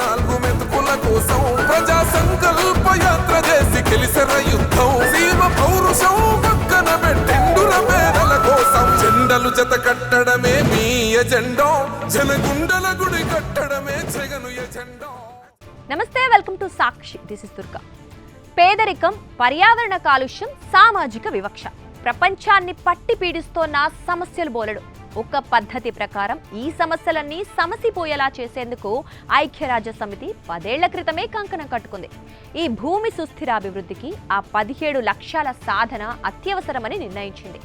నాలుగు మెతుకుల కోసం ప్రజా సంకల్ప యాత్ర చేసి గెలిసిన యుద్ధం సీమ పౌరుషం పక్కన పెట్టిండుల పేదల కోసం జెండలు జత కట్టడమే మీ ఎజెండో జనగుండల గుడి కట్టడమే జగను ఎజెండో. నమస్తే, welcome to Sakshi. This is Durga. పేదరికం, పర్యావరణ కాలుష్యం, సామాజిక వివక్ష ప్రపంచాన్ని పట్టి పీడిస్తోన్న సమస్యలు బోలెడు. ఒక పద్ధతి ప్రకారం ఈ సమస్యలన్నీ సమసిపోయేలా చేసేందుకు ఐక్యరాజ్య సమితి 10 ఏళ్ల క్రితమే కంకణం కట్టుకుంది. ఈ భూమి సుస్థిరాభివృద్ధికి ఆ 17 లక్ష్యాల సాధన అత్యవసరమని నిర్ణయించింది.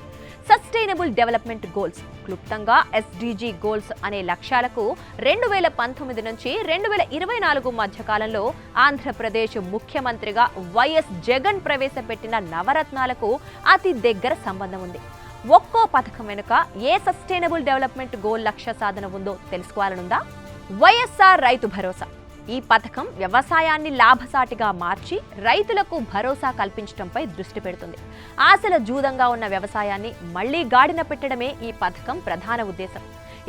సస్టైనబుల్ డెవలప్మెంట్ గోల్స్, క్లుప్తంగా SDG గోల్స్ అనే లక్ష్యాలకు 2019 నుంచి 2024 మధ్య కాలంలో ఆంధ్రప్రదేశ్ ముఖ్యమంత్రిగా వైఎస్ జగన్ ప్రవేశపెట్టిన నవరత్నాలకు అతి దగ్గర సంబంధం ఉంది. ఒక్కో పథకం వెనుక ఏ సస్టైనబుల్ డెవలప్మెంట్ గోల్ లక్ష్య సాధన ఉందో తెలుసుకోవాలనుందా? వైఎస్ఆర్ రైతు భరోసా. ఈ పథకం వ్యవసాయాన్ని లాభసాటిగా మార్చి రైతులకు భరోసా కల్పించడంపై దృష్టి పెడుతుంది. ఆశల జూదంగా ఉన్న వ్యవసాయాన్ని మళ్లీ గాడిన పెట్టడమే ఈ పథకం ప్రధాన ఉద్దేశం.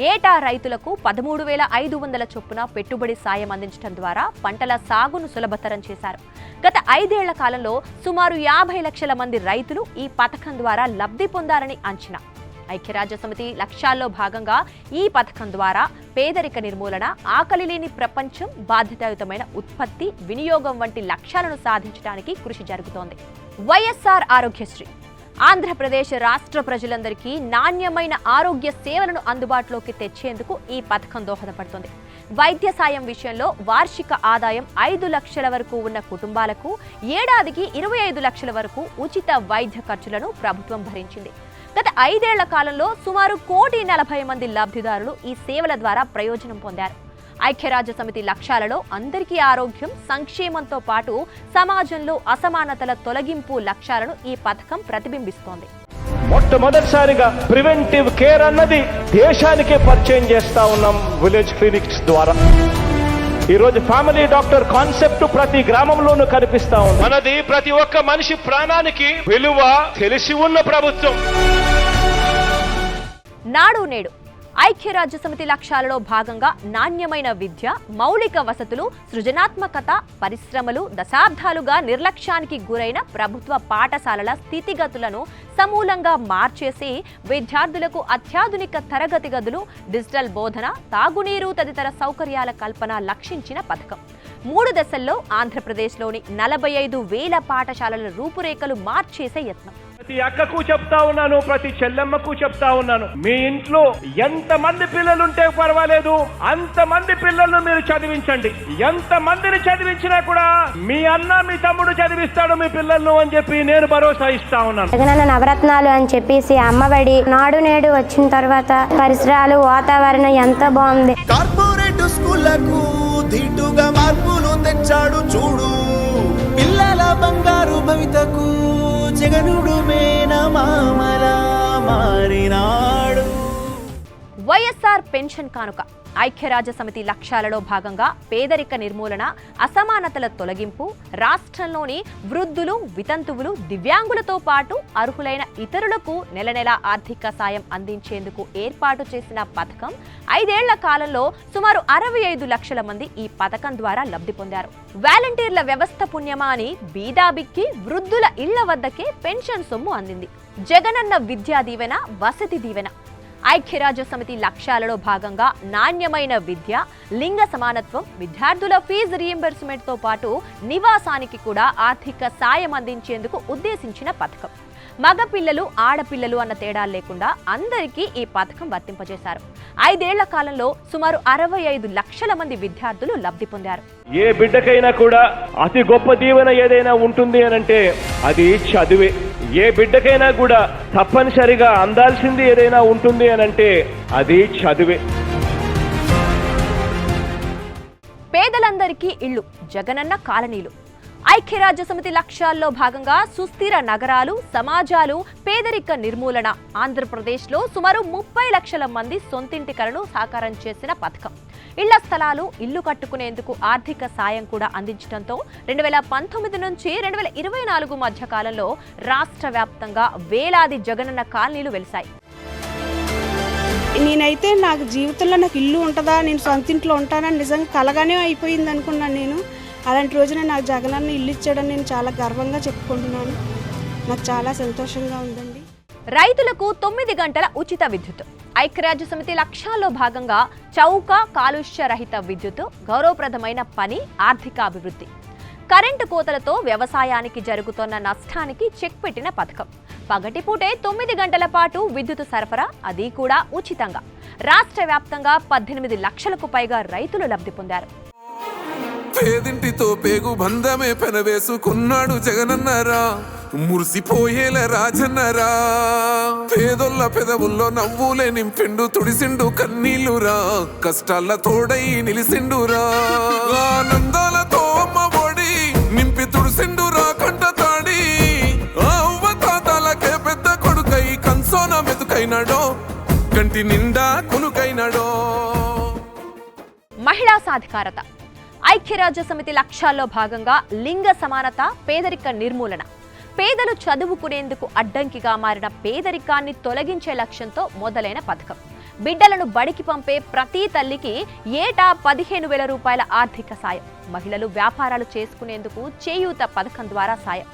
ఏటా రైతులకు 13,500 చొప్పున పెట్టుబడి సాయం అందించడం ద్వారా పంటల సాగును సులభతరం చేశారు. గత 5 ఏళ్ల కాలంలో సుమారు 50 లక్షల మంది రైతులు ఈ పథకం ద్వారా లబ్ధి పొందారని అంచనా. ఐక్యరాజ్య సమితి లక్ష్యాల్లో భాగంగా ఈ పథకం ద్వారా పేదరిక నిర్మూలన, ఆకలి లేని ప్రపంచం, బాధ్యతాయుతమైన ఉత్పత్తి, వినియోగం వంటి లక్ష్యాలను సాధించడానికి కృషి జరుగుతోంది. వైఎస్ఆర్ ఆరోగ్యశ్రీ. ఆంధ్రప్రదేశ్ రాష్ట్ర ప్రజలందరికీ నాణ్యమైన ఆరోగ్య సేవలను అందుబాటులోకి తెచ్చేందుకు ఈ పథకం దోహదపడుతుంది. వైద్య సాయం విషయంలో వార్షిక ఆదాయం 5 లక్షల వరకు ఉన్న కుటుంబాలకు ఏడాదికి 25 లక్షల వరకు ఉచిత వైద్య ఖర్చులను ప్రభుత్వం భరించింది. గత 5 ఏళ్ల కాలంలో సుమారు 1,40,00,000 మంది లబ్ధిదారులు ఈ సేవల ద్వారా ప్రయోజనం పొందారు. ఐక్యరాజ్య సమితి లక్ష్యాలలో అందరికీ ఆరోగ్యం, సంక్షేమంతో పాటు సమాజంలో అసమానతల తొలగింపు లక్ష్యాలను ఈ పథకం ప్రతిబింబిస్తోంది. మొట్టమొదటిసారిగా ప్రివెంటివ్ కేర్ అన్నది దేశానికే పరిచయం చేస్తా ఉన్నాం విలేజ్ క్లినిక్స్ ద్వారా. ఈ రోజు ఫ్యామిలీ డాక్టర్ కాన్సెప్ట్ ప్రతి గ్రామంలోనూ కనిపిస్తా ఉంది. మనది ప్రతి ఒక్క మనిషి ప్రాణానికి విలువ తెలిసి ఉన్న ప్రభుత్వం. నాడు నేడు. ఐక్యరాజ్య సమితి లక్ష్యాలలో భాగంగా నాణ్యమైన విద్య, మౌలిక వసతులు, సృజనాత్మకత, పరిశ్రమలు, దశాబ్దాలుగా నిర్లక్ష్యానికి గురైన ప్రభుత్వ పాఠశాలల స్థితిగతులను సమూలంగా మార్చేసి విద్యార్థులకు అత్యాధునిక తరగతి గదులు, డిజిటల్ బోధన, తాగునీరు తదితర సౌకర్యాల కల్పన లక్షించిన పథకం. 3 దశల్లో ఆంధ్రప్రదేశ్లోని 45,000 పాఠశాలల రూపురేఖలు మార్చేసే యత్నం. ప్రతి అక్కకు చెప్తా ఉన్నాను, ప్రతి చెల్లెమ్మకు చెప్తా ఉన్నాను, మీ ఇంట్లో ఎంత మంది పిల్లలుంటే పర్వాలేదు, అంతమంది పిల్లలను మీరు చదివించండి. ఎంత మందిని చదివించినా కూడా మీ అన్న, మీ తమ్ముడు చదివిస్తాడు మీ పిల్లలను అని చెప్పి నేను భరోసా ఇస్తా ఉన్నాను. జగనన్న నవరత్నాలు అని చెప్పేసి అమ్మఒడి, నాడు నేడు వచ్చిన తర్వాత పరిసరాలు, వాతావరణం ఎంత బాగుంది. కార్పొరేట్ స్కూళ్లకు ధీటుగా మార్పులు తెచ్చాడు చూడు. పిల్లల బంగారు భవితకు జగనుడు మేనమామలా మారినాడు. వైఎస్ఆర్ పెన్షన్ కానుక. ఐక్యరాజ్య సమితి లక్ష్యాలలో భాగంగా పేదరిక నిర్మూలన, అసమానతల తొలగింపు, రాష్ట్రంలోని వృద్ధులు, వితంతువులు, దివ్యాంగులతో పాటు అర్హులైన ఇతరులకు నెల నెలా ఆర్థిక సాయం అందించేందుకు ఏర్పాటు చేసిన పథకం 5 ఏళ్ల కాలంలో సుమారు 65 లక్షల మంది ఈ పథకం ద్వారా లబ్ధి పొందారు. వాలంటీర్ల వ్యవస్థ పుణ్యమా అని బీదాబిక్కి వృద్ధుల ఇళ్ల వద్దకే పెన్షన్ సొమ్ము అందింది. జగనన్న విద్యా దీవెన, వసతి దీవెన. ఐక్యరాజ్య సమితి లక్ష్యాలలో భాగంగా నాణ్యమైన విద్య, లింగ సమానత్వం, విద్యార్థుల ఫీజు రీయింబర్స్మెంట్తో పాటు నివాసానికి కూడా ఆర్థిక సాయం అందించేందుకు ఉద్దేశించిన పథకం. మగ పిల్లలు, ఆడపిల్లలు అన్న తేడా లేకుండా అందరికీ ఈ పథకం వర్తింపజేశారు. 5 ఏళ్ల కాలంలో సుమారు 65 లక్షల మంది విద్యార్థులు లబ్ధి పొందారు. ఏ బిడ్డకైనా కూడా అతి గొప్ప దీవెన ఏదైనా ఉంటుంది అనంటే అది చదువే. ఏ బిడ్డకైనా కూడా తప్పనిసరిగా అందాల్సింది ఏదైనా ఉంటుంది అనంటే అది చదువే. పేదలందరికీ ఇళ్లు, జగనన్న కాలనీలు. ఐక్యరాజ్య సమితి లక్ష్యాల్లో భాగంగా సుస్థిర నగరాలు, సమాజాలు, పేదరిక నిర్మూలన. ఆంధ్రప్రదేశ్లో సుమారు 30 లక్షల మంది సొంతింటి కలను సాకారం చేసిన పథకం. ఇళ్ల స్థలాలు, ఇల్లు కట్టుకునేందుకు ఆర్థిక సాయం కూడా అందించడంతో 2019 నుంచి 2024 మధ్య కాలంలో రాష్ట్ర వ్యాప్తంగా వేలాది జగనన్న కాలనీలు వెలిశాయి. నేనైతే నాకు జీవితంలో నాకు ఇల్లు ఉంటుందా, నేను సొంత ఇంట్లో ఉంటానని నిజంగా కలగానే అయిపోయింది అనుకున్నాను నేను. అలాంటి రోజున నాకు జగనన్న ఇల్లు ఇచ్చాడని నేను చాలా గర్వంగా చెప్పుకుంటున్నాను. నాకు చాలా సంతోషంగా ఉందండి. రైతులకు 9 గంటల ఉచిత విద్యుత్. ఐక్యరాజ్య సమితి లక్ష్యాల్లో భాగంగా చౌక కాలుష్య రహిత విద్యుత్, గౌరవప్రదమైన పని, ఆర్థిక అభివృద్ధి. కరెంటు కోతలతో వ్యవసాయానికి జరుగుతున్న నష్టానికి చెక్ పెట్టిన పథకం. పగటిపూటే 9 గంటల పాటు విద్యుత్ సరఫరా, అది కూడా ఉచితంగా. రాష్ట్ర వ్యాప్తంగా 18 లక్షలకు పైగా రైతులు లబ్ధి పొందారు. పేదింటితో పేగు బంధమే పెనవేసుకున్నాడు జగనన్నరా, మురిసిపోయేల రాజన్నరా. పేదొల్ల పెదవుల్లో నవ్వులే నింపిండు, తుడిసిండు కన్నీళ్లురా, కష్టాల తోడై నిలిసిండురా. ఆనందాలతో అమ్మ ఒడి నింపి తుడిసిండురా కంట తాడి. అవ్వ తాతలకే పెద్ద కొడుకై కంసోన మెతుకైనాడో, కంటి నిండా కునుకైనాడో. మహిళా సాధికారత. ఐక్యరాజ్య సమితి లక్ష్యాల్లో భాగంగా లింగ సమానత, పేదరిక నిర్మూలన. పేదలు చదువుకునేందుకు అడ్డంకిగా మారిన పేదరికాన్ని తొలగించే లక్ష్యంతో మొదలైన పథకం. బిడ్డలను బడికి పంపే ప్రతి తల్లికి ఏటా 15,000 రూపాయల ఆర్థిక సాయం. మహిళలు వ్యాపారాలు చేసుకునేందుకు చేయూత పథకం ద్వారా సాయం.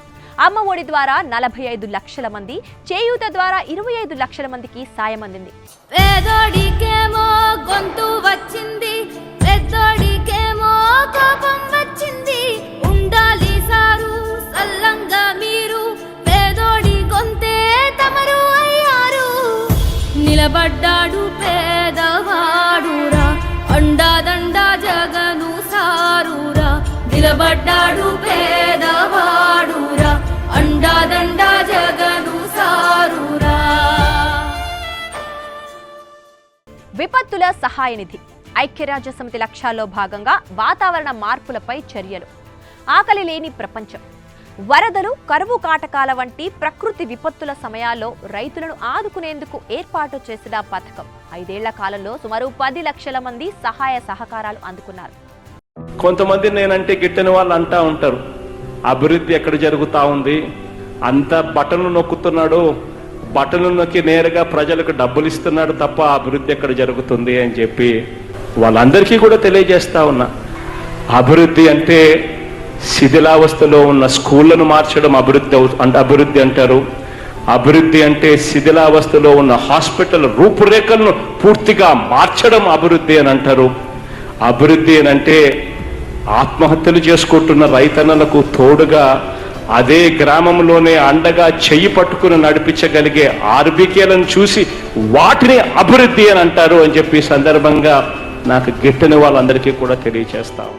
అమ్మ ఒడి ద్వారా 45 లక్షల మంది, చేయూత ద్వారా 25 లక్షల మందికి సాయం అందింది. పేదోడికేమో గొంతు వచ్చింది, పెద్దోడికేమో కోపం వచ్చింది. ఉండాలి సారు సల్లంగా మీరు, పేదోడి గొంతే తమరు అయ్యారు. నిలబడ్డాడు పేదవాడురా, అండాదండా జగను సారురా. నిలబడ్డాడు పేదవాడురా, అండాదండా జగను సారురా. విపత్తుల సహాయ నిధి. ఐక్యరాజ్య సమితి లక్ష్యాల్లో భాగంగా వాతావరణ మార్పులపై చర్యలు. ఆకలి లేని ప్రపంచం. వరదలు, కరువు కాటకాల వంటి ప్రకృతి విపత్తుల సమయాల్లో రైతులను ఆదుకునేందుకు ఏర్పాటు చేసిన పథకం. 5 ఏళ్ల కాలంలో సుమారు 10 లక్షల మంది సహాయ సహకారాలు అందుకున్నారు. కొంతమంది నేనంటే గిట్టని వాళ్ళు అంటా ఉంటారు, అభివృద్ధి ఎక్కడ జరుగుతా ఉంది, అంత బటన్లు నొక్కుతున్నాడు, బటన్లు నొక్కి నేరుగా ప్రజలకు డబ్బులు ఇస్తున్నాడు తప్ప అభివృద్ధి ఎక్కడ జరుగుతుంది అని చెప్పి వాళ్ళందరికీ కూడా తెలియజేస్తా ఉన్నా. అభివృద్ధి అంటే శిథిలావస్థలో ఉన్న స్కూళ్లను మార్చడం అభివృద్ధి అంటారు. అభివృద్ధి అంటే శిథిలావస్థలో ఉన్న హాస్పిటల్ రూపురేఖలను పూర్తిగా మార్చడం అభివృద్ధి అని అంటారు. అభివృద్ధి అని అంటే ఆత్మహత్యలు చేసుకుంటున్న రైతన్నలకు తోడుగా అదే గ్రామంలోనే అండగా చెయ్యి పట్టుకుని నడిపించగలిగే ఆర్బికేలను చూసి వాటిని అభివృద్ధి అని అంటారు అని చెప్పి సందర్భంగా నాకు గిట్టని వాళ్ళందరికీ కూడా తెలియజేస్తాం.